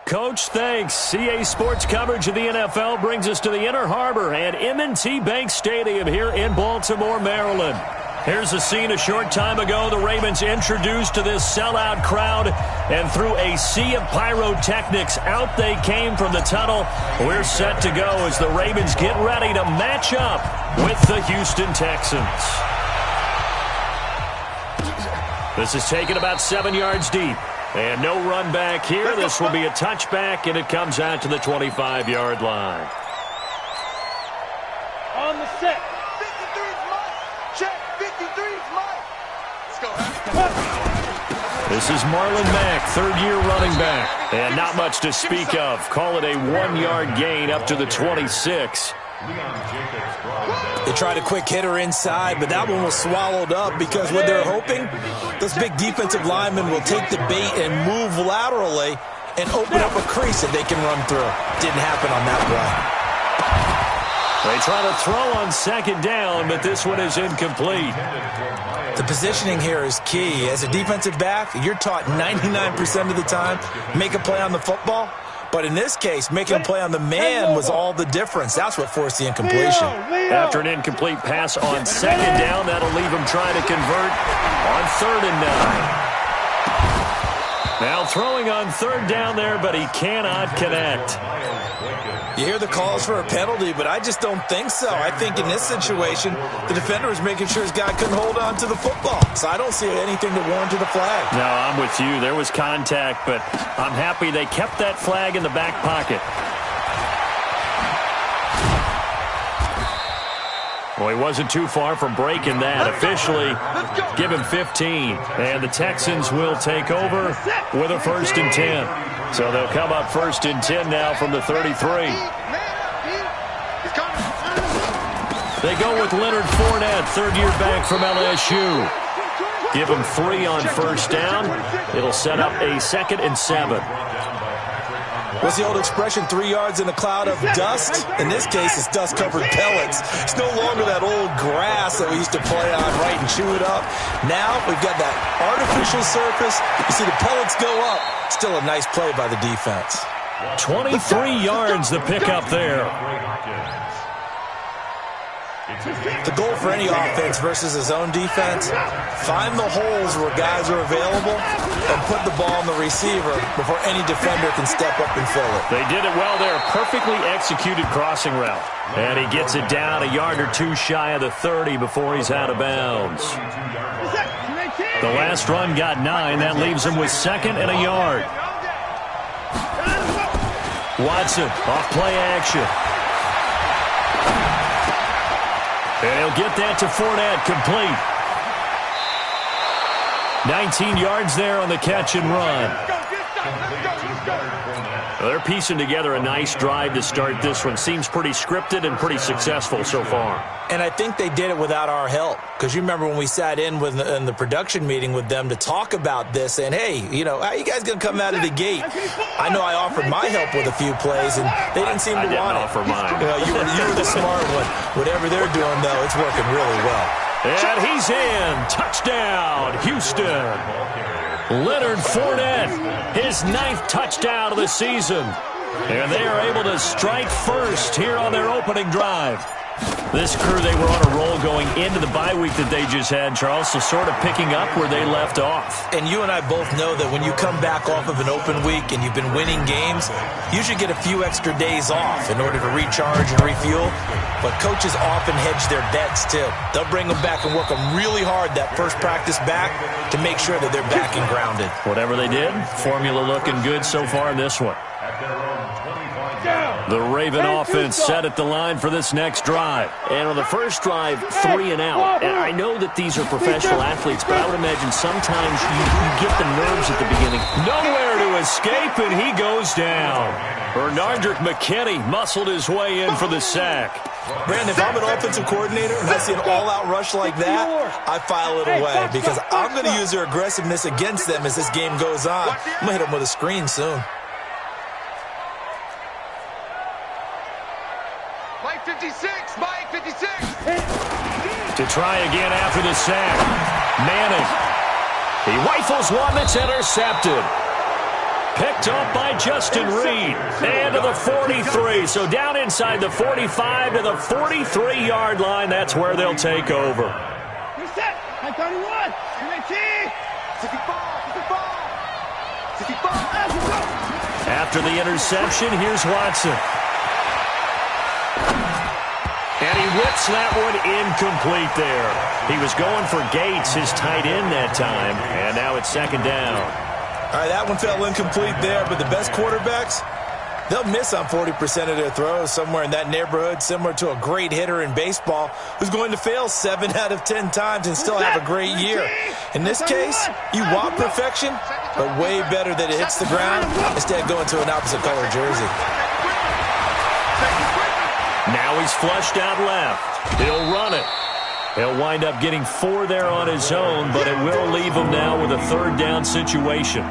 Coach, thanks. CA Sports coverage of the NFL brings us to the Inner Harbor at M&T Bank Stadium here in Baltimore, Maryland. Here's a scene a short time ago. The Ravens introduced to this sellout crowd, and through a sea of pyrotechnics, out they came from the tunnel. We're set to go as the Ravens get ready to match up with the Houston Texans. This is taken about 7 yards deep. And no run back here. This will be a touchback, and it comes out to the 25-yard line. On the set. 53's Mike. Check. 53's Mike. Let's go. This is Marlon Mack, third-year running back. And not much to speak of. Call it a 1-yard gain up to the 26. They tried a quick hitter inside, but that one was swallowed up because what they're hoping, those big defensive linemen will take the bait and move laterally and open up a crease that they can run through. Didn't happen on that play. They try to throw on second down, but this one is incomplete. The positioning here is key. As a defensive back, you're taught 99% of the time, make a play on the football. But in this case, making a play on the man was all the difference. That's what forced the incompletion. After an incomplete pass on second down, that'll leave him trying to convert on 3rd and 9. Now throwing on 3rd down there, but he cannot connect. You hear the calls for a penalty, but I just don't think so. I think in this situation, the defender was making sure his guy couldn't hold on to the football. So I don't see anything to warrant the flag. No, I'm with you. There was contact, but I'm happy they kept that flag in the back pocket. Well, he wasn't too far from breaking that. Officially, give him 15. And the Texans will take over with a 1st and 10. So they'll come up 1st and 10 now from the 33. They go with Leonard Fournette, third-year back from LSU. Give him 3 on 1st down. It'll set up a 2nd and 7. What's the old expression, 3 yards in a cloud of dust? In this case, it's dust-covered pellets. It's no longer that old grass that we used to play on, right, and chew it up. Now we've got that artificial surface. You see the pellets go up. Still a nice play by the defense. 23 yards the pickup there. The goal for any offense versus his own defense, find the holes where guys are available and put the ball on the receiver before any defender can step up and fill it. They did it well there. Perfectly executed crossing route. And he gets it down a yard or two shy of the 30 before he's out of bounds. The last run got 9. That leaves him with 2nd and a yard. Watson off play action. And he'll get that to Fournette, complete. 19 yards there on the catch and run. Well, they're piecing together a nice drive to start this one. Seems pretty scripted and pretty successful so far. And I think they did it without our help. Because you remember when we sat in the production meeting with them to talk about this, and hey, you know, how you guys going to come out of the gate? I know I offered my help with a few plays, and they didn't seem to want it. Offer mine. You know, you were the smart one. Whatever they're doing, though, it's working really well. And he's in. Touchdown, Houston. Leonard Fournette, his 9th touchdown of the season. And they are able to strike first here on their opening drive. This crew, they were on a roll going into the bye week that they just had, Charles, so sort of picking up where they left off. And you and I both know that when you come back off of an open week and you've been winning games, you should get a few extra days off in order to recharge and refuel. But coaches often hedge their bets, too. They'll bring them back and work them really hard that first practice back to make sure that they're back and grounded. Whatever they did, formula looking good so far in this one. The Raven offense set at the line for this next drive. And on the first drive, 3 and out. And I know that these are professional athletes, but I would imagine sometimes you get the nerves at the beginning. Nowhere to escape, and he goes down. Bernardrick McKinney muscled his way in for the sack. Brandon, if I'm an offensive coordinator and I see an all-out rush like that, I file it away because I'm going to use their aggressiveness against them as this game goes on. I'm going to hit them with a screen soon. Mike 56, Mike 56. To try again after the sack. Manning. He rifles one that's intercepted. Picked up by Justin Reed. And to the 43. So down inside the 45 to the 43-yard line. That's where they'll take over. Reset. 31. 65. After the interception, here's Watson. And he whips that one incomplete there. He was going for Gates, his tight end that time. And now it's second down. All right, that one fell incomplete there, but the best quarterbacks, they'll miss on 40% of their throws, somewhere in that neighborhood, similar to a great hitter in baseball who's going to fail 7 out of 10 times and still have a great year. In this case, you want perfection, but way better that it hits the ground instead of going to an opposite color jersey. Now he's flushed out left. He'll run it. He'll wind up getting 4 there on his own, but it will leave him now with a third down situation.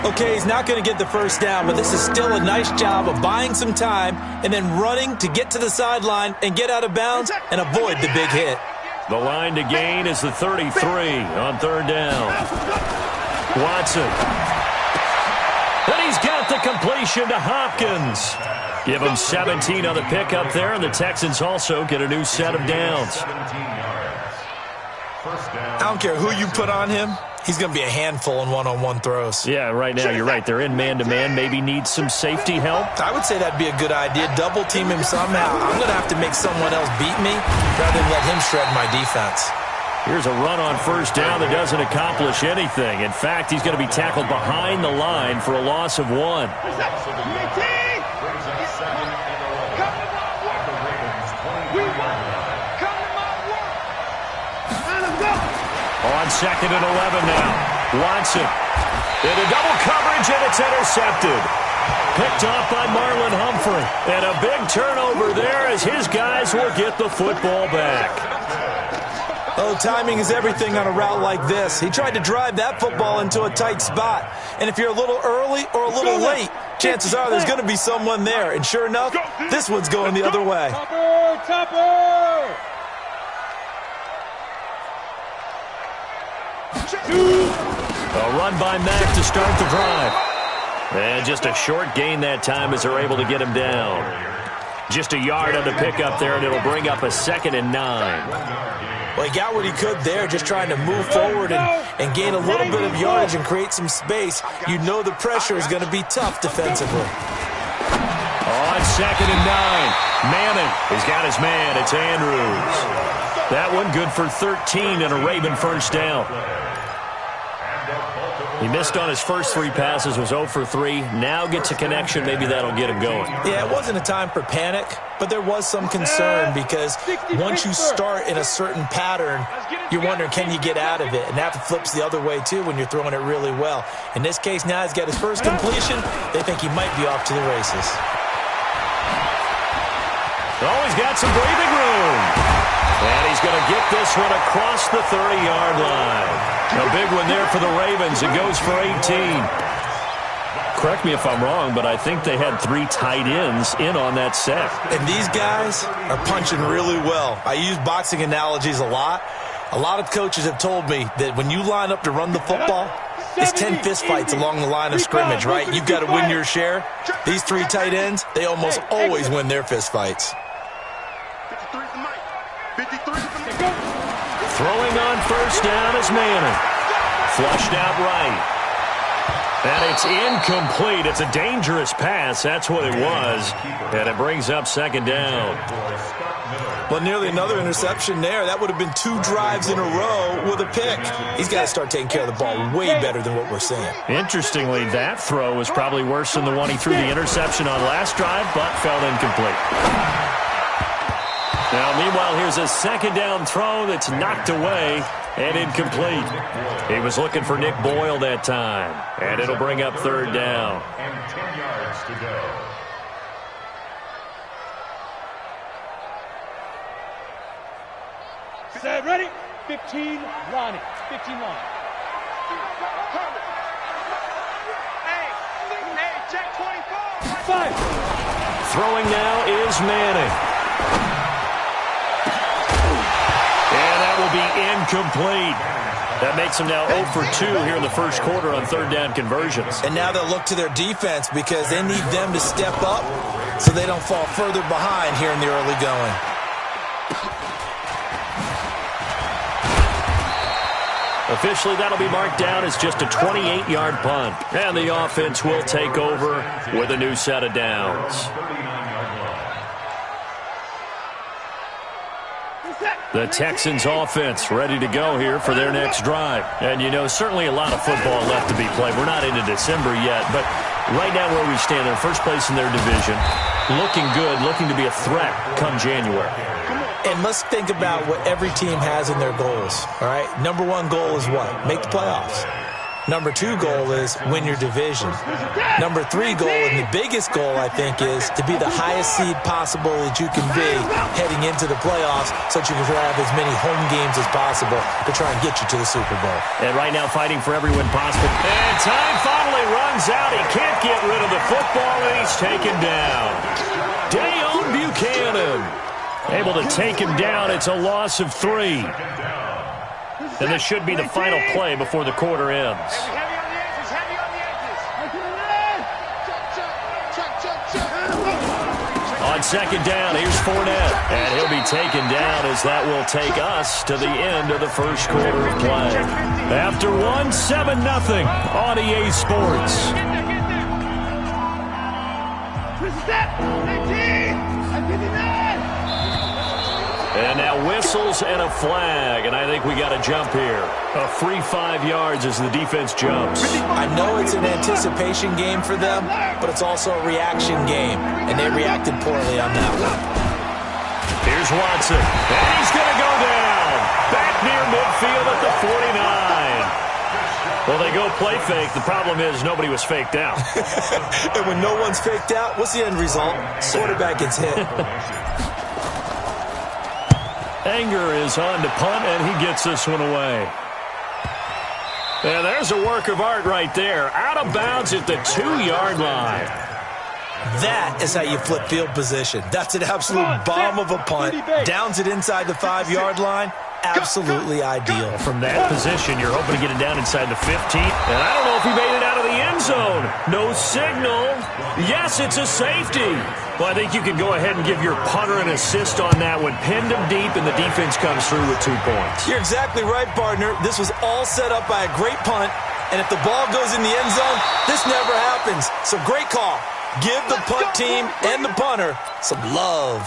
Okay, he's not going to get the first down, but this is still a nice job of buying some time and then running to get to the sideline and get out of bounds and avoid the big hit. The line to gain is the 33 on third down. Watson. And he's got the completion to Hopkins. Give him 17 on the pickup there, and the Texans also get a new set of downs. I don't care who you put on him. He's going to be a handful in one-on-one throws. Yeah, right now you're right. They're in man-to-man. Maybe need some safety help. I would say that'd be a good idea. Double-team him somehow. I'm going to have to make someone else beat me rather than let him shred my defense. Here's a run on first down that doesn't accomplish anything. In fact, he's going to be tackled behind the line for a loss of 1. On second and 11 now. Watson into double coverage, and it's intercepted. Picked off by Marlon Humphrey. And a big turnover there as his guys will get the football back. Oh, timing is everything on a route like this. He tried to drive that football into a tight spot. And if you're a little early or a little late, chances are there's going to be someone there. And sure enough, this one's going the other way. Topper! A run by Mack to start the drive. And just a short gain that time as they're able to get him down. Just a yard on the pickup there, and it'll bring up a 2nd and 9. Well, he got what he could there, just trying to move forward and gain a little bit of yardage and create some space. You know the pressure is going to be tough defensively. On 2nd and 9. Manning has got his man. It's Andrews. That one good for 13 and a Raven first down. He missed on his first 3 passes, was 0 for 3. Now gets a connection. Maybe that'll get him going. Yeah, it wasn't a time for panic, but there was some concern because once you start in a certain pattern, you're wondering, can you get out of it? And that flips the other way, too, when you're throwing it really well. In this case, now he's got his first completion. They think he might be off to the races. Oh, he's got some breathing room. And he's going to get this one across the 30-yard line. A big one there for the Ravens. It goes for 18. Correct me if I'm wrong, but I think they had 3 tight ends in on that set. And these guys are punching really well. I use boxing analogies a lot. A lot of coaches have told me that when you line up to run the football, it's 10 fistfights along the line of scrimmage, right? You've got to win your share. These 3 tight ends, they almost always win their fistfights. Throwing on first down is Manning. Flushed out right. And it's incomplete. It's a dangerous pass. That's what it was. And it brings up 2nd down. Well, nearly another interception there. That would have been 2 drives in a row with a pick. He's got to start taking care of the ball way better than what we're seeing. Interestingly, that throw was probably worse than the one he threw the interception on last drive, but fell incomplete. Now, meanwhile, here's a 2nd down throw that's knocked away and incomplete. He was looking for Nick Boyle that time, and it'll bring up 3rd down. And 10 yards to go. Set, ready? 15, Lonnie. 15, Lonnie. Hey, check 24. 5. Throwing now is Manning. And that will be incomplete. That makes them now 0 for 2 here in the first quarter on third down conversions. And now they'll look to their defense because they need them to step up so they don't fall further behind here in the early going. Officially, that'll be marked down as just a 28-yard punt. And the offense will take over with a new set of downs. The Texans offense ready to go here for their next drive. And, you know, certainly a lot of football left to be played. We're not into December yet, but right now where we stand, they're first place in their division, looking good, looking to be a threat come January. And let's think about what every team has in their goals, all right? Number one goal is what? Make the playoffs. Number two goal is win your division. Number three goal, and the biggest goal, I think, is to be the highest seed possible that you can be heading into the playoffs so that you can have as many home games as possible to try and get you to the Super Bowl. And right now fighting for every win possible. And time finally runs out. He can't get rid of the football, and he's taken down. Dayon Buchanan able to take him down. It's a loss of 3. And this should be the final play before the quarter ends. On second down, here's Fournette. And he'll be taken down as that will take us to the end of the first quarter of play. After 1, 7-0 on EA Sports. And now whistles and a flag, and I think we got a jump here. A free 5 yards as the defense jumps. I know it's an anticipation game for them, but it's also a reaction game, and they reacted poorly on that one. Here's Watson, and he's going to go down. Back near midfield at the 49. Well, they go play fake. The problem is nobody was faked out. And when no one's faked out, what's the end result? Quarterback gets hit. Anger is on to punt, and he gets this one away. And there's a work of art right there. Out of bounds at the 2-yard line. That is how you flip field position. That's an absolute bomb of a punt. Downs it inside the 5-yard line. Absolutely ideal. From that position, you're hoping to get it down inside the 15. And I don't know if he made it out of the end zone. No signal. Yes, it's a safety. Well, I think you can go ahead and give your punter an assist on that one. Pinned him deep, and the defense comes through with 2 points. You're exactly right, partner. This was all set up by a great punt. And if the ball goes in the end zone, this never happens. So great call. Give the punt team and the punter some love.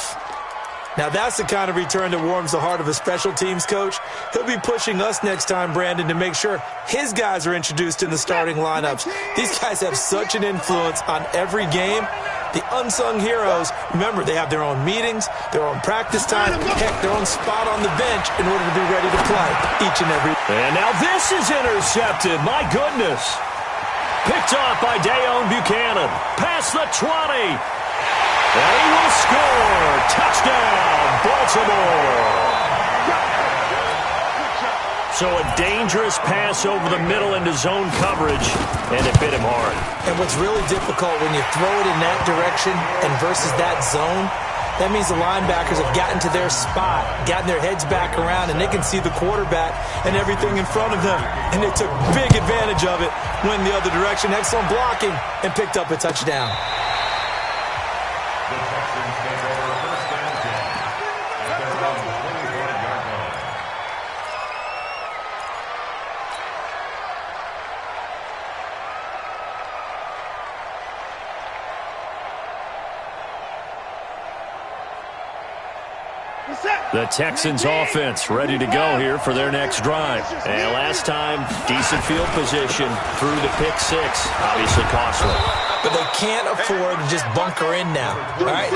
Now, that's the kind of return that warms the heart of a special teams coach. He'll be pushing us next time, Brandon, to make sure his guys are introduced in the starting lineups. These guys have such an influence on every game. The unsung heroes, remember, they have their own meetings, their own practice time, heck, their own spot on the bench in order to be ready to play each and every. And now this is intercepted. My goodness. Picked off by Dayon Buchanan. Past the 20. And he will score. Touchdown, Baltimore. So a dangerous pass over the middle into zone coverage, and it bit him hard. And what's really difficult when you throw it in that direction and versus that zone, that means the linebackers have gotten to their spot, gotten their heads back around, and they can see the quarterback and everything in front of them. And they took big advantage of it, went the other direction, excellent blocking, and picked up a touchdown. The Texans offense ready to go here for their next drive. And last time, decent field position through the pick 6. Obviously costly. But they can't afford to just bunker in now. All right,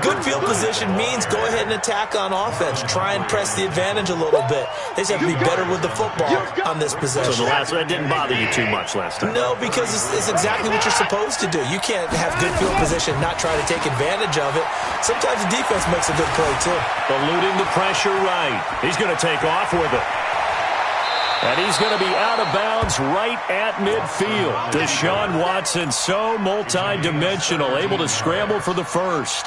good field position means go ahead and attack on offense. Try and press the advantage a little bit. They just have to be better with the football on this possession. So the last one didn't bother you too much last time? No, because it's exactly what you're supposed to do. You can't have good field position, not try to take advantage of it. Sometimes the defense makes a good play, too. Eluding the pressure right. He's going to take off with it. And he's going to be out of bounds right at midfield. Deshaun Watson, so multi-dimensional, able to scramble for the first.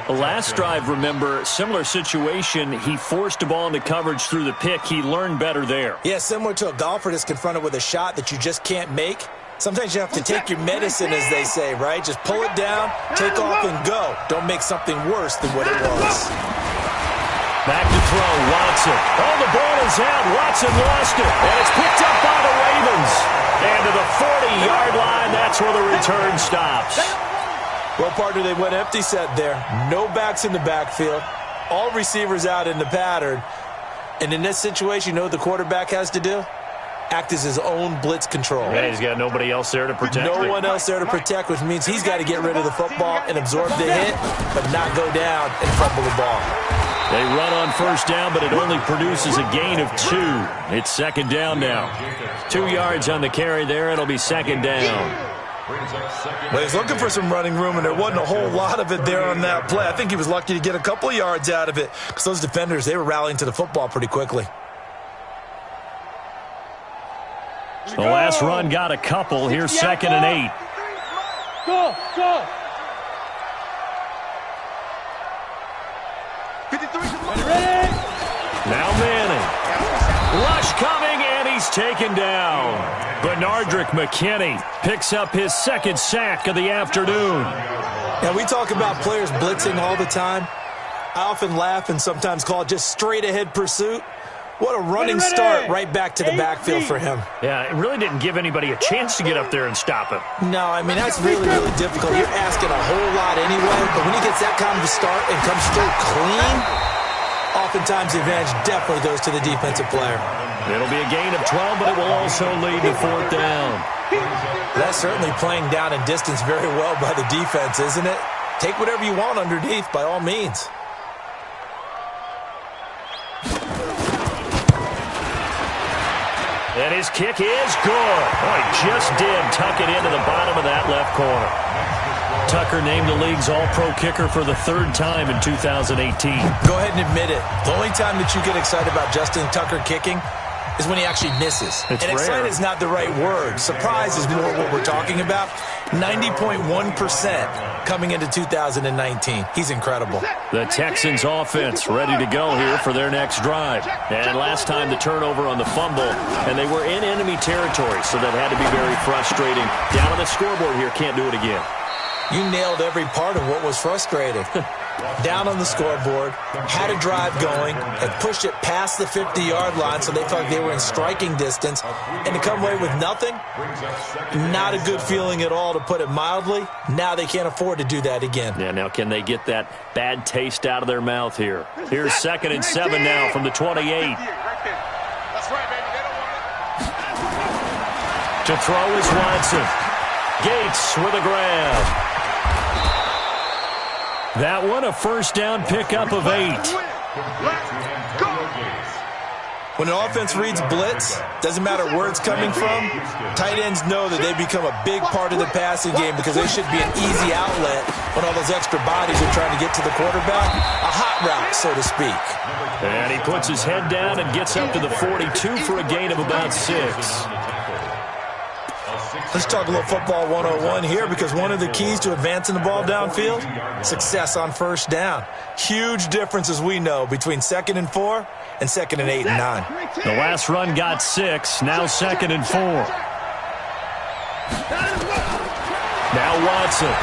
The last drive, remember, similar situation. He forced the ball into coverage through the pick. He learned better there. Yeah, similar to a golfer that's confronted with a shot that you just can't make. Sometimes you have to take your medicine, as they say, right? Just pull it down, take off, and go. Don't make something worse than what it was. Back to throw, Watson. Oh, the ball is out. Watson lost it. And it's picked up by the Ravens. And to the 40-yard line, that's where the return stops. Well, partner, they went empty set there. No backs in the backfield. All receivers out in the pattern. And in this situation, you know what the quarterback has to do? Act as his own blitz control. Yeah, he's got nobody else there to protect. No one else there to protect, which means he's got to get rid of the football and absorb the hit, but not go down and fumble the ball. They run on first down, but it only produces a gain of 2. It's second down now. 2 yards on the carry there. It'll be second down. Well, he's looking for some running room, and there wasn't a whole lot of it there on that play. I think he was lucky to get a couple of yards out of it because those defenders, they were rallying to the football pretty quickly. The last run got a couple. Here's second and 8. Go. Now Manning. Rush coming, and he's taken down. Benardrick McKinney picks up his second sack of the afternoon. And we talk about players blitzing all the time. I often laugh and sometimes call it just straight-ahead pursuit. What a running start right back to the backfield for him. Yeah, it really didn't give anybody a chance to get up there and stop him. No, I mean, that's really, really difficult. You're asking a whole lot anyway, but when he gets that kind of a start and comes through clean, oftentimes the advantage definitely goes to the defensive player. It'll be a gain of 12, but it will also lead to fourth down. That's certainly playing down in distance very well by the defense, isn't it? Take whatever you want underneath, by all means. And his kick is good. Oh, he just did tuck it into the bottom of that left corner. Tucker named the league's all-pro kicker for the 3rd time in 2018. Go ahead and admit it. The only time that you get excited about Justin Tucker kicking is when he actually misses. It's and rare. excited is not the right word. Surprise is more what we're talking about. 90.1% coming into 2019. He's incredible. The Texans offense ready to go here for their next drive. And last time the turnover on the fumble, and they were in enemy territory, so that had to be very frustrating. Down on the scoreboard here, can't do it again. You nailed every part of what was frustrating. Down on the scoreboard, had a drive going, had pushed it past the 50-yard line so they felt like they were in striking distance, and to come away with nothing, not a good feeling at all, to put it mildly. Now they can't afford to do that again. Yeah, now can they get that bad taste out of their mouth here? Here's second and 7 now from the 28. That's right, baby. They don't want it. To throw is Watson. Gates with a grab. That one a first down pickup of 8. When an offense reads blitz, doesn't matter where it's coming from, tight ends know that they become a big part of the passing game because they should be an easy outlet when all those extra bodies are trying to get to the quarterback. A hot route, so to speak. And he puts his head down and gets up to the 42 for a gain of about 6. Let's talk a little football 101 here, because one of the keys to advancing the ball downfield, success on first down. Huge difference, as we know, between 2nd and 4 and 2nd and 8 and 9. The last run got 6, now 2nd and 4. Now Watson.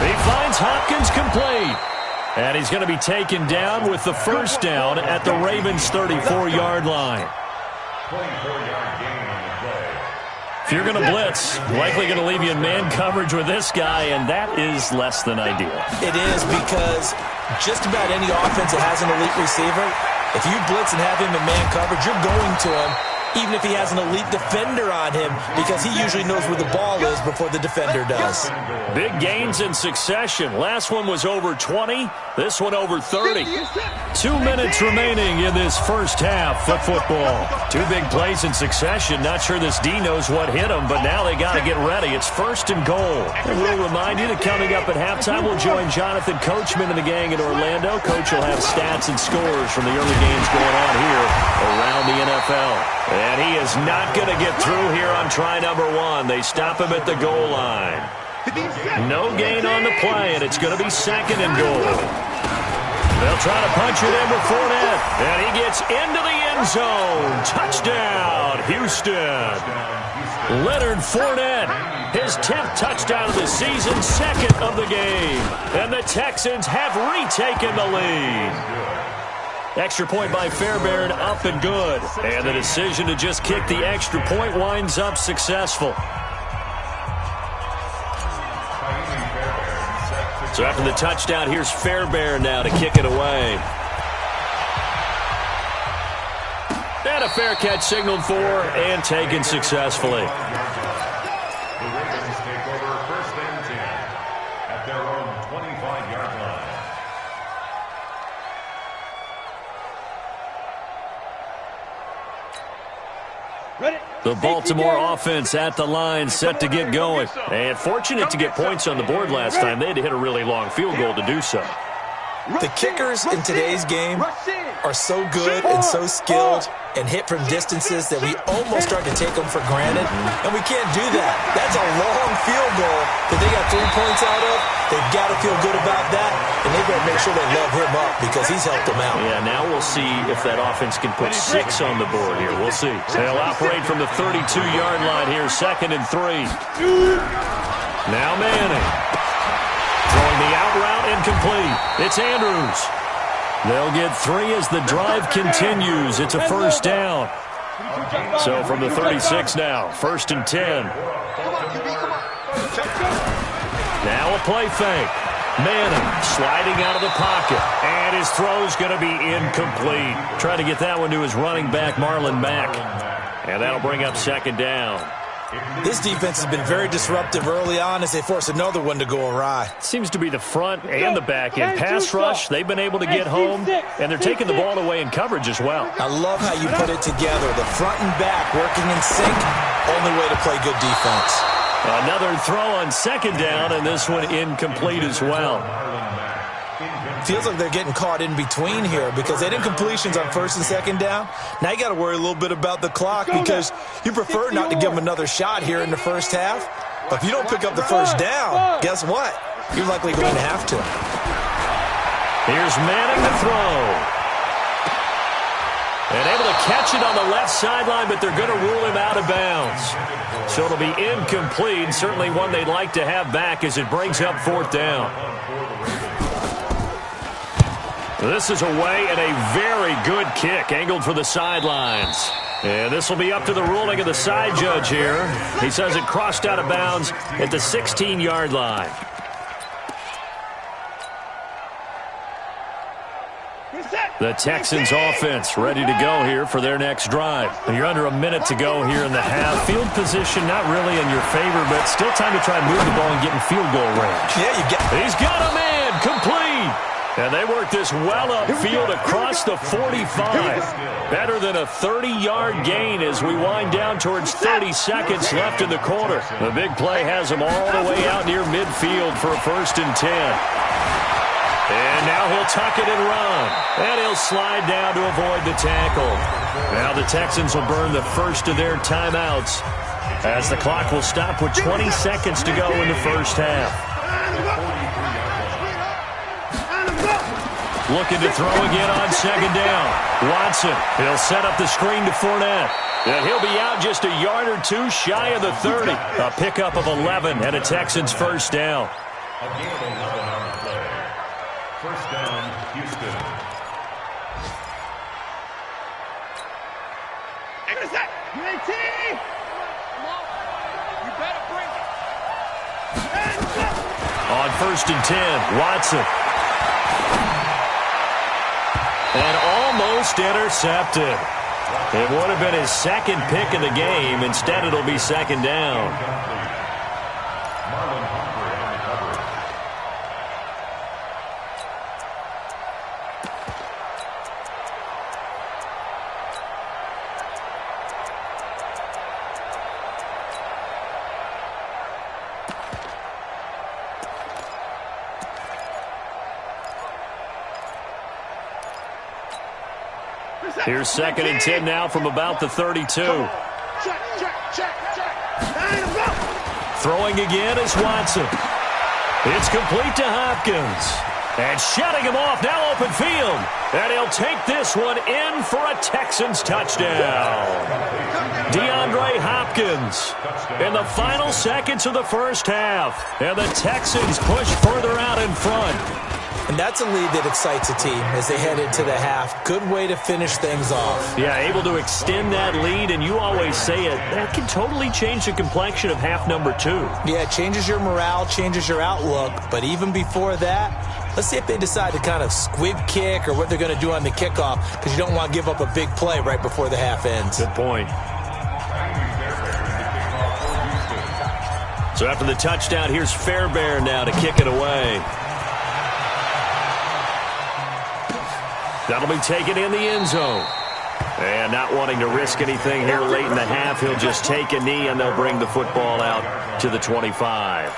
He finds Hopkins complete. And he's going to be taken down with the first down at the Ravens' 34-yard line. If you're going to blitz, likely going to leave you in man coverage with this guy, and that is less than ideal. It is, because just about any offense that has an elite receiver, if you blitz and have him in man coverage, you're going to him even if he has an elite defender on him, because he usually knows where the ball is before the defender does. Big gains in succession. Last one was over 20. This one over 30. 2 minutes remaining in this first half of football. 2 big plays in succession. Not sure this D knows what hit him, but now they got to get ready. It's 1st and goal. And we'll remind you that coming up at halftime, we'll join Jonathan Coachman and the gang in Orlando. Coach will have stats and scores from the early games going on here around the NFL. And he is not going to get through here on try number 1. They stop him at the goal line. No gain on the play, and it's going to be 2nd and goal. They'll try to punch it in with Fournette, and he gets into the end zone. Touchdown, Houston. Leonard Fournette, his 10th touchdown of the season, 2nd of the game. And the Texans have retaken the lead. Extra point by Fairbairn, up and good. And the decision to just kick the extra point winds up successful. So after the touchdown, here's Fairbairn now to kick it away. And a fair catch signaled for and taken successfully. The Ravens take over 1st and 10 at their own 25-yard line. The Baltimore offense at the line, set to get going. And fortunate to get points on the board last time. They had to hit a really long field goal to do so. The kickers in today's game are so good and so skilled and hit from distances that we almost start to take them for granted, and we can't do that. That's a long field goal that they got 3 points out of. They've got to feel good about that, and they've got to make sure they love him up because he's helped them out. Yeah, now we'll see if that offense can put 6 on the board here. We'll see. They'll operate from the 32-yard line here, 2nd and 3. Now Manning. Throwing the out route incomplete. It's Andrews. They'll get 3 as the drive continues. It's a 1st down. So from the 36 now, 1st and 10. Now a play fake. Manning sliding out of the pocket. And his throw's going to be incomplete. Trying to get that one to his running back, Marlon Mack. And that'll bring up 2nd down. This defense has been very disruptive early on as they force another one to go awry. Seems to be the front and the back end. Pass rush, they've been able to get home, and they're taking the ball away in coverage as well. I love how you put it together. The front and back working in sync, only way to play good defense. Another throw on 2nd down, and this one incomplete as well. Feels like they're getting caught in between here because they didn't completions on 1st and 2nd down. Now you got to worry a little bit about the clock because you prefer not to give them another shot here in the first half. But if you don't pick up the 1st down, guess what? You're likely going to have to. Here's Manning to throw. And able to catch it on the left sideline, but they're going to rule him out of bounds. So it'll be incomplete, certainly one they'd like to have back as it brings up 4th down. This is away and a very good kick, angled for the sidelines. And this will be up to the ruling of the side judge here. He says it crossed out of bounds at the 16-yard line. The Texans offense ready to go here for their next drive. You're under a minute to go here in the half. Field position not really in your favor, but still time to try and move the ball and get in field goal range. Yeah, you get. He's got a man complete. And they work this well upfield across the 45. Better than a 30-yard gain as we wind down towards 30 seconds left in the quarter. The big play has them all the way out near midfield for a 1st and 10. And now he'll tuck it and run. And he'll slide down to avoid the tackle. Now the Texans will burn the first of their timeouts as the clock will stop with 20 seconds to go in the first half. Looking to throw again on 2nd down. Watson, he'll set up the screen to Fournette. And he'll be out just a yard or 2 shy of the 30. A pickup of 11 and a Texans 1st down. A gain of 11 on the play. 1st down, Houston. UAT! You better bring it. On 1st and 10, Watson. And almost intercepted. It would have been his second pick of the game. Instead, it'll be second down. Here's 2nd and 10 now from about the 32. Throwing again is Watson. It's complete to Hopkins. And shutting him off, now open field. And he'll take this one in for a Texans touchdown. DeAndre Hopkins in the final seconds of the first half. And the Texans push further out in front. And that's a lead that excites a team as they head into the half. Good way to finish things off. Yeah, able to extend that lead, and you always say it, that can totally change the complexion of half number 2. Yeah, it changes your morale, changes your outlook. But even before that, let's see if they decide to kind of squib kick or what they're going to do on the kickoff, because you don't want to give up a big play right before the half ends. Good point. So after the touchdown, here's Fairbairn now to kick it away. That'll be taken in the end zone. And not wanting to risk anything here late in the half, he'll just take a knee and they'll bring the football out to the 25.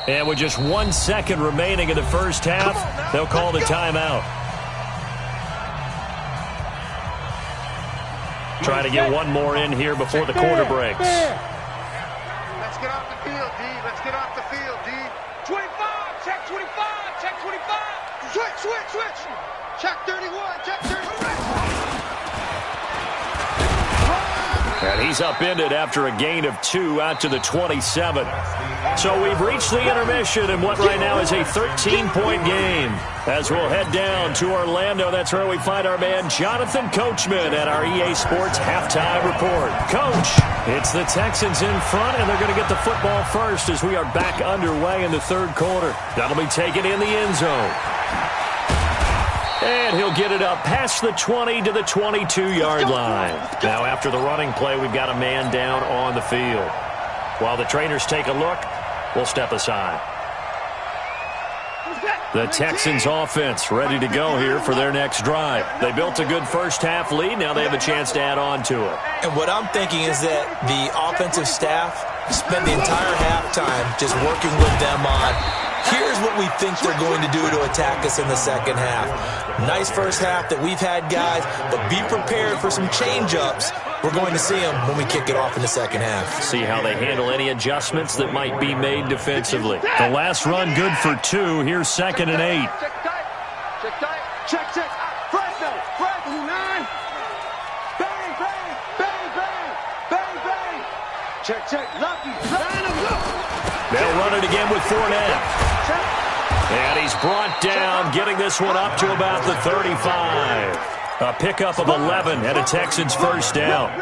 And with just 1 second remaining in the first half, they'll call the timeout. Trying to get one more in here before the quarter breaks. Let's get off the field, D. Let's get off the field, D. 25, check 25, check 25. Switch. Check 31, check 31. And he's upended after a gain of 2 out to the 27. So we've reached the intermission in what right now is a 13-point game. As we'll head down to Orlando, that's where we find our man Jonathan Coachman at our EA Sports Halftime Report. Coach, it's the Texans in front, and they're going to get the football first as we are back underway in the third quarter. That'll be taken in the end zone. And he'll get it up past the 20 to the 22-yard line. Now after the running play, we've got a man down on the field. While the trainers take a look, we'll step aside. The Texans offense ready to go here for their next drive. They built a good first half lead. Now they have a chance to add on to it. And what I'm thinking is that the offensive staff spend the entire halftime just working with them on, here's what we think they're going to do to attack us in the second half. Nice first half that we've had, guys, but be prepared for some change-ups. We're going to see them when we kick it off in the second half. See how they handle any adjustments that might be made defensively. The last run good for 2. Here's 2nd and 8. Check tight. Check. Fresno, 9. Bang. Check. Lucky. They'll run it again with Fournette. And he's brought down, getting this one up to about the 35. A pickup of 11 and a Texans first down.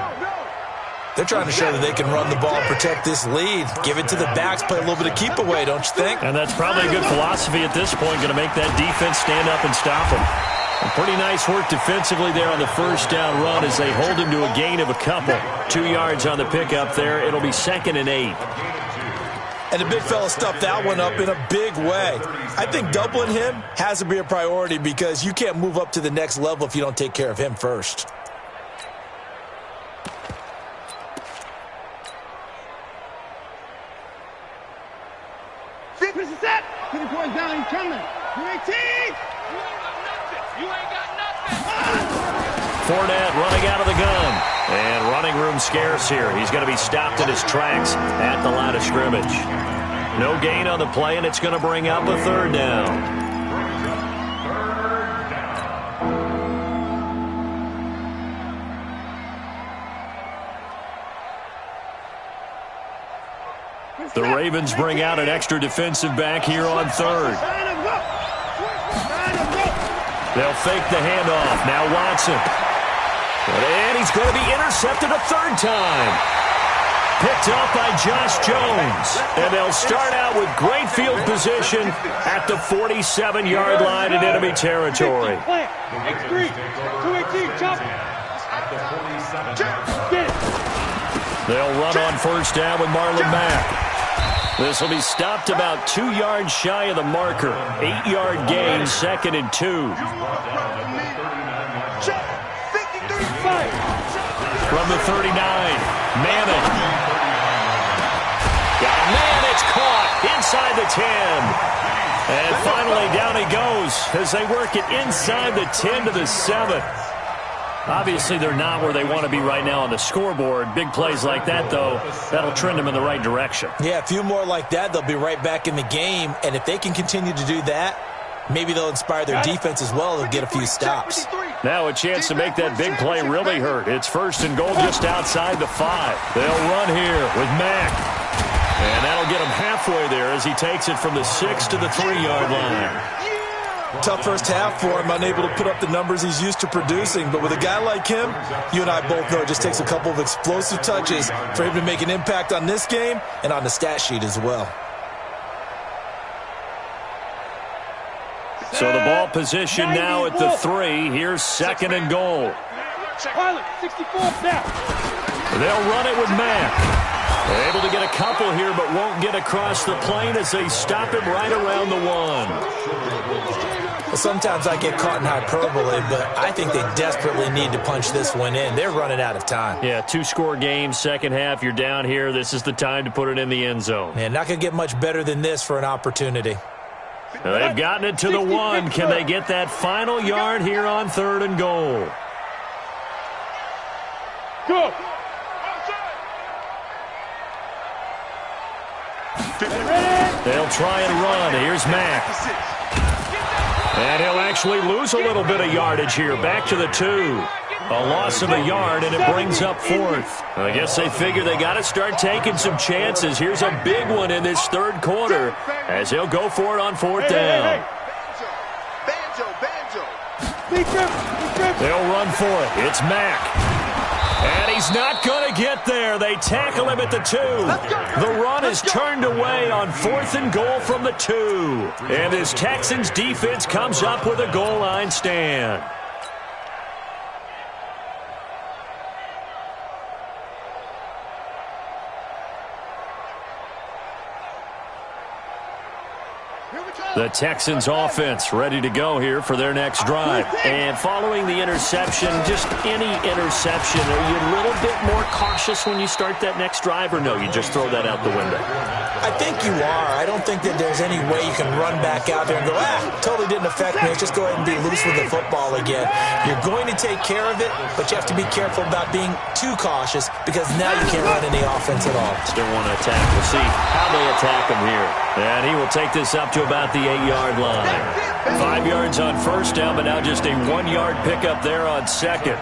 They're trying to show that they can run the ball and protect this lead. Give it to the backs, play a little bit of keep away, don't you think? And that's probably a good philosophy at this point, going to make that defense stand up and stop them. And pretty nice work defensively there on the first down run as they hold him to a gain of a couple. 2 yards on the pickup there. It'll be 2nd and 8. And the big fella stuffed that one up in a big way. I think doubling him has to be a priority because you can't move up to the next level if you don't take care of him first. Set. 20 points down, he's coming. You ain't got nothing. Fournette running out of the gun. And running room scarce here. He's going to be stopped in his tracks at the line of scrimmage. No gain on the play, and it's going to bring up a 3rd down. The Ravens bring out an extra defensive back here on third. They'll fake the handoff. Now Watson. And he's going to be intercepted a third time. Picked up by Josh Jones. And they'll start out with great field position at the 47-yard line in enemy territory. They'll run on first down with Marlon Mack. This will be stopped about 2 yards shy of the marker. 8-yard gain, 2nd and 2. From the 39, Madden. Got a man, it's caught inside the 10. And finally down he goes as they work it inside the 10 to the 7. Obviously, they're not where they want to be right now on the scoreboard. Big plays like that, though, that'll trend them in the right direction. Yeah, a few more like that, they'll be right back in the game. And if they can continue to do that, maybe they'll inspire their defense as well. They'll get a few stops. Now a chance to make that big play really hurt. It's 1st and goal just outside the 5. They'll run here with Mack. And that'll get him halfway there as he takes it from the 6 to the 3-yard line. Tough first half for him, unable to put up the numbers he's used to producing. But with a guy like him, you and I both know it just takes a couple of explosive touches for him to make an impact on this game and on the stat sheet as well. So the ball position now at the 3. Here's 2nd and goal. They'll run it with Mack. They're able to get a couple here, but won't get across the plane as they stop him right around the 1. Sometimes I get caught in hyperbole, but I think they desperately need to punch this one in. They're running out of time. Yeah, 2-score game, second half. You're down here. This is the time to put it in the end zone. Man, not going to get much better than this for an opportunity. Now they've gotten it to the 1. Can they get that final yard here on 3rd and goal? Go. They'll try and run. Here's Mack. And he'll actually lose a little bit of yardage here. Back to the 2. A loss of a yard, and it brings up 4th. I guess they figure they got to start taking some chances. Here's a big one in this 3rd quarter as he'll go for it on 4th down. They'll run for it. It's Mack. And he's not going to get there. They tackle him at the 2. The run is turned away on 4th and goal from the 2. And this Texans defense comes up with a goal line stand. The Texans offense ready to go here for their next drive. And following the interception, just any interception, are you a little bit more cautious when you start that next drive, or no, you just throw that out the window? I think you are. I don't think that there's any way you can run back out there and go, totally didn't affect me. Let's just go ahead and be loose with the football again. You're going to take care of it, but you have to be careful about being too cautious because now you can't run any offense at all. Still want to attack. We'll see how they attack him here. And he will take this up to about the 8-yard line. 5 yards on first down, but now just a 1-yard pickup there on 2nd.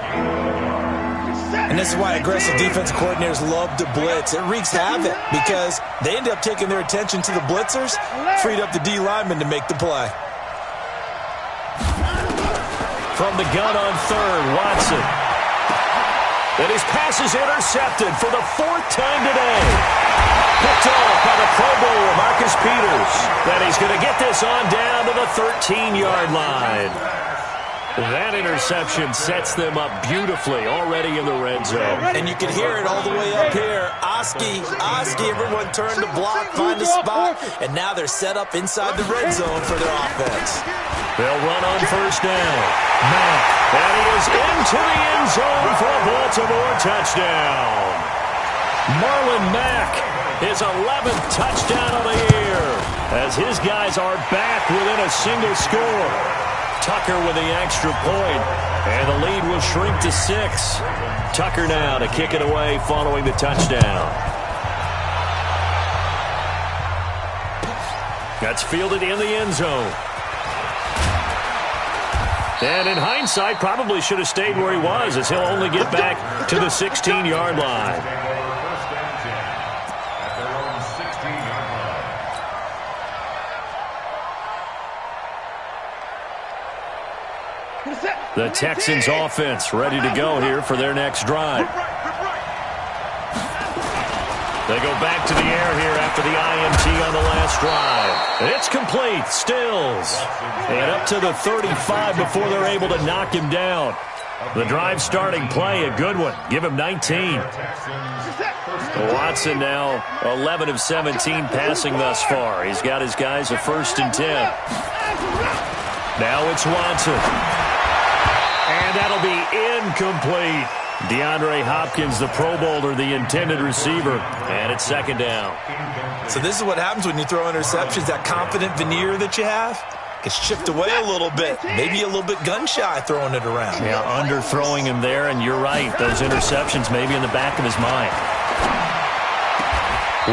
And this is why aggressive defensive coordinators love to blitz. It wreaks havoc because they end up taking their attention to the blitzers, freed up the D lineman to make the play. From the gun on 3rd, Watson. And his pass is intercepted for the 4th time today. Picked off by the Pro Bowler, Marcus Peters. Then he's going to get this on down to the 13-yard line. That interception sets them up beautifully already in the red zone. And you can hear it all the way up here. Oski, everyone turned to block, find a spot, and now they're set up inside the red zone for their offense. They'll run on first down. Mack, and he is into the end zone for a Baltimore touchdown. Marlon Mack, his 11th touchdown of the year, as his guys are back within a single score. Tucker with the extra point, and the lead will shrink to 6. Tucker now to kick it away following the touchdown. That's fielded in the end zone. And in hindsight, probably should have stayed where he was, as he'll only get back to the 16-yard line. The Texans offense ready to go here for their next drive. They go back to the air here after the INT on the last drive. It's complete. Stills. And up to the 35 before they're able to knock him down. The drive starting play, a good one. Give him 19. Watson now 11 of 17 passing thus far. He's got his guys a 1st and 10. Now it's Watson. And that'll be incomplete. DeAndre Hopkins, the Pro Bowler, the intended receiver. And it's 2nd down. So this is what happens when you throw interceptions. That confident veneer that you have gets chipped away a little bit. Maybe a little bit gun-shy throwing it around. Yeah, underthrowing him there, and you're right. Those interceptions maybe in the back of his mind.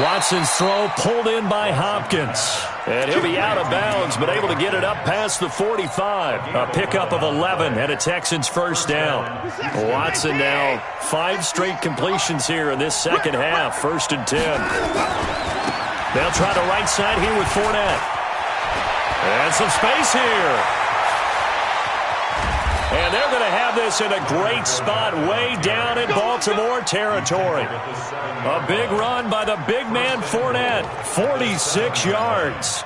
Watson's throw pulled in by Hopkins. And he'll be out of bounds, but able to get it up past the 45. A pickup of 11 and a Texans 1st down. Watson now 5 straight completions here in this second half. 1st and 10. They'll try the right side here with Fournette. And some space here. And they're going to have this in a great spot way down in Baltimore territory. A big run by the big man Fournette. 46 yards.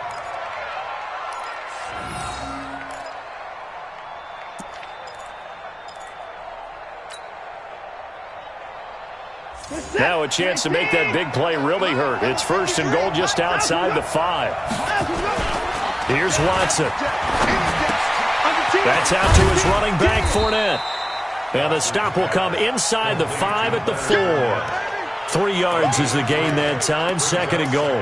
Now a chance to make that big play really hurt. It's 1st and goal just outside the 5. Here's Watson. That's out to his running back, Fournette. And the stop will come inside the 5 at the 4. 3 yards is the gain that time. 2nd and goal.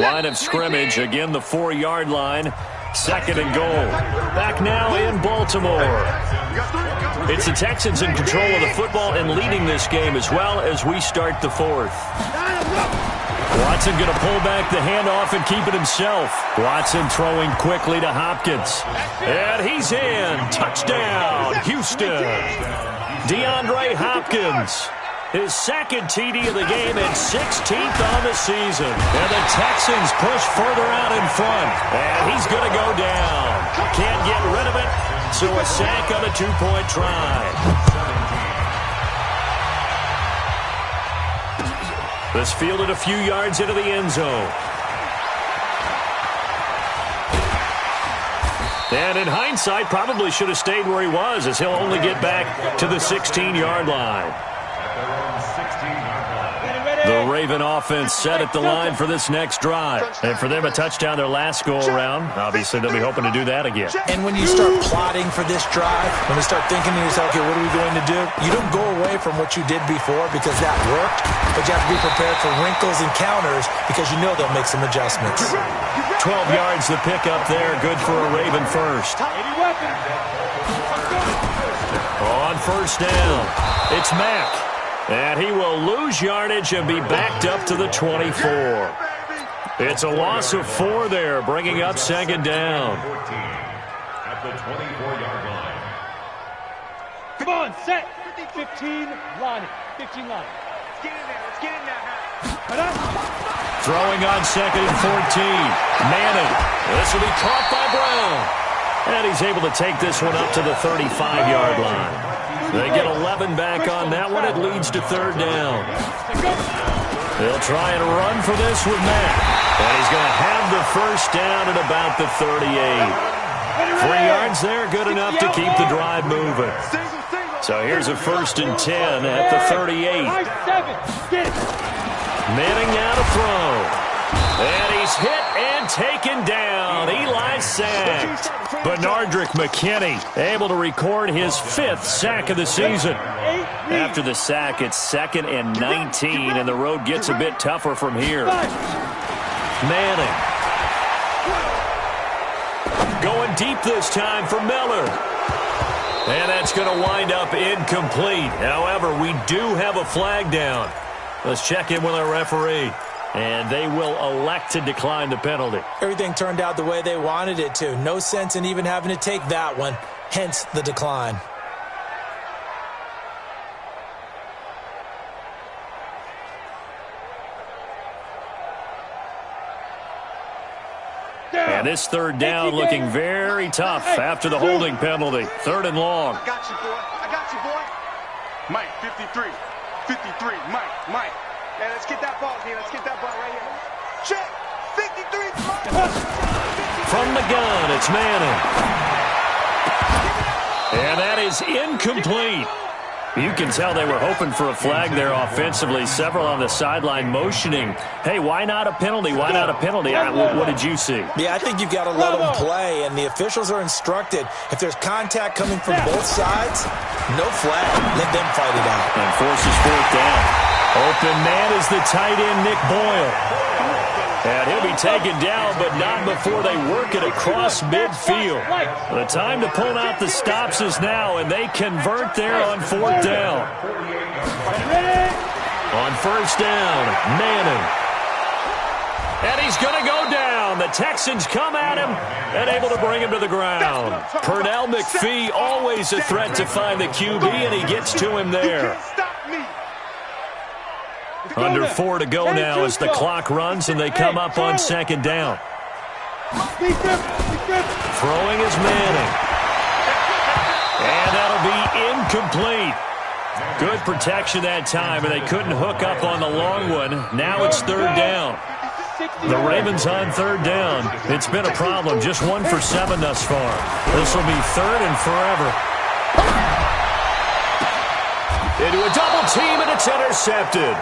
Line of scrimmage. Again, the 4-yard line. 2nd and goal. Back now in Baltimore. It's the Texans in control of the football and leading this game as well as we start the 4th. Watson going to pull back the handoff and keep it himself. Watson throwing quickly to Hopkins. And he's in. Touchdown, Houston. DeAndre Hopkins. His 2nd TD of the game and 16th on the season. And the Texans push further out in front. And he's going to go down. Can't get rid of it. So a sack on a 2-point try. This fielded a few yards into the end zone. And in hindsight, probably should have stayed where he was, as he'll only get back to the 16-yard line. The Raven offense set at the line for this next drive. And for them, a touchdown their last go-around. Obviously, they'll be hoping to do that again. And when you start plotting for this drive, when you start thinking to yourself, okay, what are we going to do? You don't go away from what you did before because that worked, but you have to be prepared for wrinkles and counters because you know they'll make some adjustments. 12 yards the pickup there. Good for a Raven first. On 1st down, it's Mack. And he will lose yardage and be backed up to the 24. It's a loss of 4 there, bringing up 2nd down. At the 24-yard line. Come on, set. 15 line. 15 line. Let's get in there. Let's get in there. Throwing on 2nd and 14. Madden. This will be caught by Brown. And he's able to take this one up to the 35-yard line. They get 11 back on that one. It leads to 3rd down. They'll try and run for this with Matt. And he's going to have the 1st down at about the 38. 3 yards there, good enough to keep the drive moving. So here's a 1st and 10 at the 38. Manning now to throw. And he's hit and taken down. Eli sacked. Benardrick McKinney able to record his 5th sack of the season. After the sack, it's 2nd and 19, and the road gets a bit tougher from here. Manning. Going deep this time for Miller. And that's going to wind up incomplete. However, we do have a flag down. Let's check in with our referee. And they will elect to decline the penalty. Everything turned out the way they wanted it to. No sense in even having to take that one. Hence the decline. And this third down looking very tough after the holding penalty. 3rd and long. I got you, boy. I got you, boy. Mike, 53. 53. Mike. Yeah, let's get that ball, D. Let's get that ball right here. Check. 53. From the gun, it's Madden. And that is incomplete. You can tell they were hoping for a flag there offensively. Several on the sideline motioning. Hey, why not a penalty? Why not a penalty? What did you see? Yeah, I think you've got to let them play, and the officials are instructed. If there's contact coming from both sides, no flag. Let them fight it out. And forces 4th down. Open man is the tight end, Nick Boyle. And he'll be taken down, but not before they work it across midfield. The time to pull out the stops is now, and they convert there on 4th down. On 1st down, Manning. And he's going to go down. The Texans come at him and able to bring him to the ground. Pernell McPhee, always a threat to find the QB, and he gets to him there. Under 4 to go now as the clock runs, and they come up on 2nd down. Throwing is Manning. And that'll be incomplete. Good protection that time, and they couldn't hook up on the long one. Now it's 3rd down. The Ravens on 3rd down. It's been a problem. Just 1 for 7 thus far. This will be 3rd and forever. Into a double team, and it's intercepted.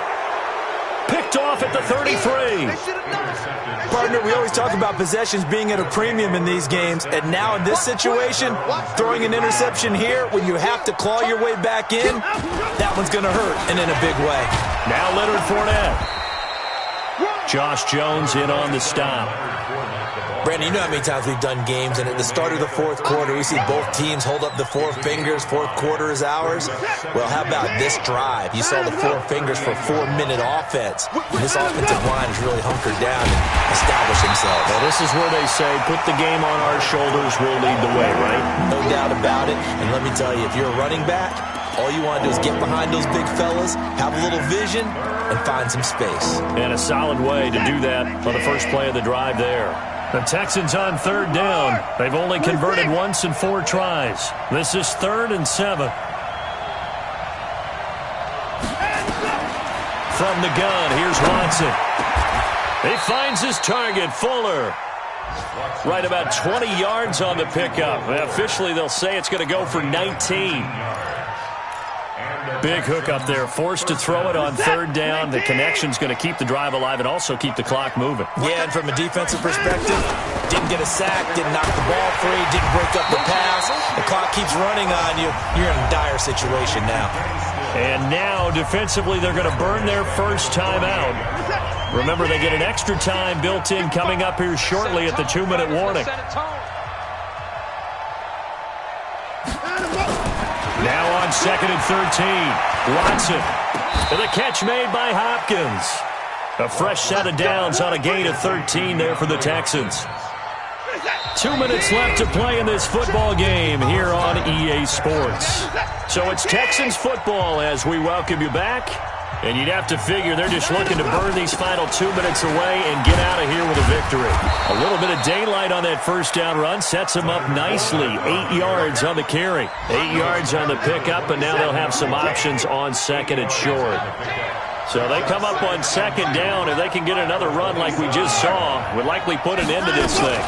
Picked off at the 33. Partner, we always talk about possessions being at a premium in these games, and now in this situation, throwing an interception here when you have to claw your way back in, that one's going to hurt, and in a big way. Now Leonard Fournette. Josh Jones in on the stop. Brandon, you know how many times we've done games, and at the start of the 4th quarter, we see both teams hold up the 4 fingers. 4th quarter is ours. Well, how about this drive? You saw the 4 fingers for 4-minute offense. And this offensive line is really hunkered down and established themselves. Well, this is where they say, put the game on our shoulders, we'll lead the way, right? No doubt about it. And let me tell you, if you're a running back, all you want to do is get behind those big fellas, have a little vision, and find some space. And a solid way to do that on the first play of the drive there. The Texans on 3rd down. They've only converted once in 4 tries. This is 3rd and 7. From the gun, here's Watson. He finds his target, Fuller. Right about 20 yards on the pickup. Officially, they'll say it's going to go for 19. Big hook up there, forced to throw it on 3rd down. The connection's going to keep the drive alive and also keep the clock moving. Yeah, and from a defensive perspective, didn't get a sack, didn't knock the ball free, didn't break up the pass. The clock keeps running on you. You're in a dire situation now. And now, defensively, they're going to burn their first time out. Remember, they get an extra time built in coming up here shortly at the 2-minute warning. Now on 2nd and 13. Watson. And the catch made by Hopkins. A fresh set of downs on a gain of 13 there for the Texans. 2 minutes left to play in this football game here on EA Sports. So it's Texans football as we welcome you back. And you'd have to figure they're just looking to burn these final 2 minutes away and get out of here with a victory. A little bit of daylight on that first down run sets them up nicely. 8 yards on the carry. 8 yards on the pickup, and now they'll have some options on 2nd and short. So they come up on 2nd down. If they can get another run like we just saw, would likely put an end to this thing.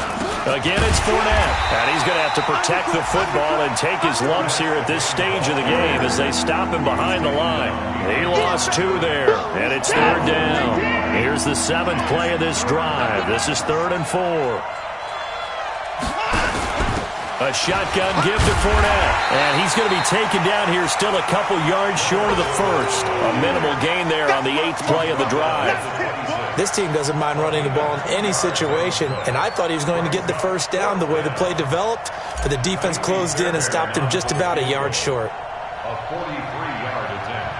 Again, it's Fournette. And he's going to have to protect the football and take his lumps here at this stage of the game as they stop him behind the line. He lost 2 there, and it's 3rd down. Here's the 7th play of this drive. This is 3rd and 4. A shotgun give to Fournette. And he's going to be taken down here still a couple yards short of the first. A minimal gain there on the 8th play of the drive. This team doesn't mind running the ball in any situation, and I thought he was going to get the first down the way the play developed, but the defense closed in and stopped him just about a yard short. A 43-yard attempt.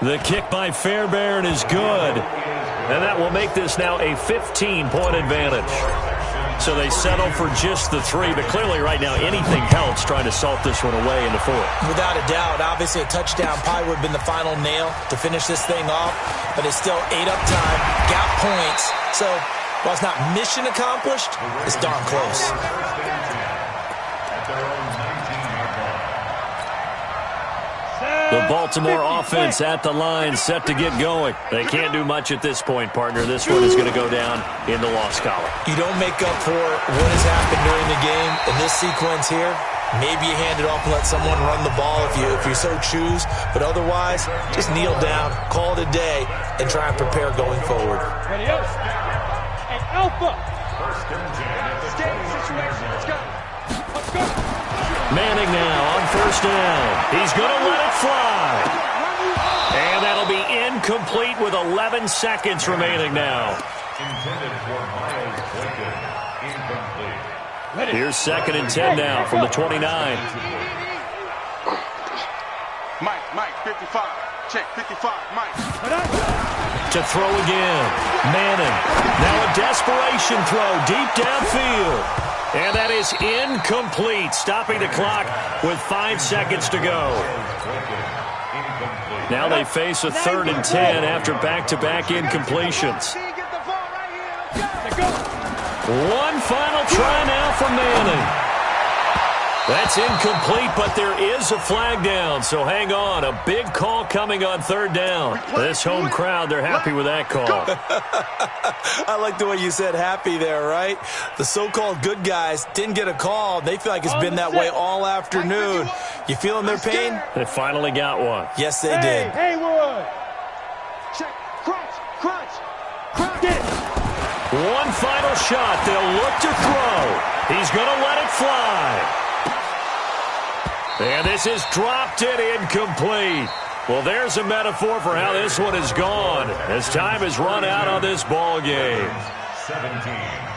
The kick by Fairbairn is good. And that will make this now a 15-point advantage. So they settle for just the 3, but clearly right now anything helps trying to salt this one away in the 4th. Without a doubt, obviously a touchdown probably would have been the final nail to finish this thing off, but it's still 8 up time, got points. So while it's not mission accomplished, it's darn close. The Baltimore offense at the line, set to get going. They can't do much at this point, partner. This one is going to go down in the loss column. You don't make up for what has happened during the game in this sequence here. Maybe you hand it off and let someone run the ball if you so choose. But otherwise, just kneel down, call it a day, and try and prepare going forward. Ready up. And Alpha. Stay in the situation. Let's go. Let's go. Manning now on first down. He's going to let it fly. And that'll be incomplete with 11 seconds remaining now. Intended for Miles Boykin. Incomplete. Here's 2nd and 10 now from the 29. Mike, 55. Check, 55, Mike. To throw again. Manning. Now a desperation throw deep downfield. And that is incomplete, stopping the clock with 5 seconds to go. Now they face a 3rd and 10 after back-to-back incompletions. One final try now from Manning. That's incomplete, but there is a flag down, so hang on. A big call coming on 3rd down. This home crowd, they're happy with that call. I like the way you said happy there, right? The so-called good guys didn't get a call. They feel like it's been that way all afternoon. You feeling their pain? They finally got one. Yes, they did. Haywood. Check, crunch. One final shot. They'll look to throw. He's going to let it fly. And this is dropped it incomplete. Well, there's a metaphor for how this one is gone as time has run out on this ball game. 17.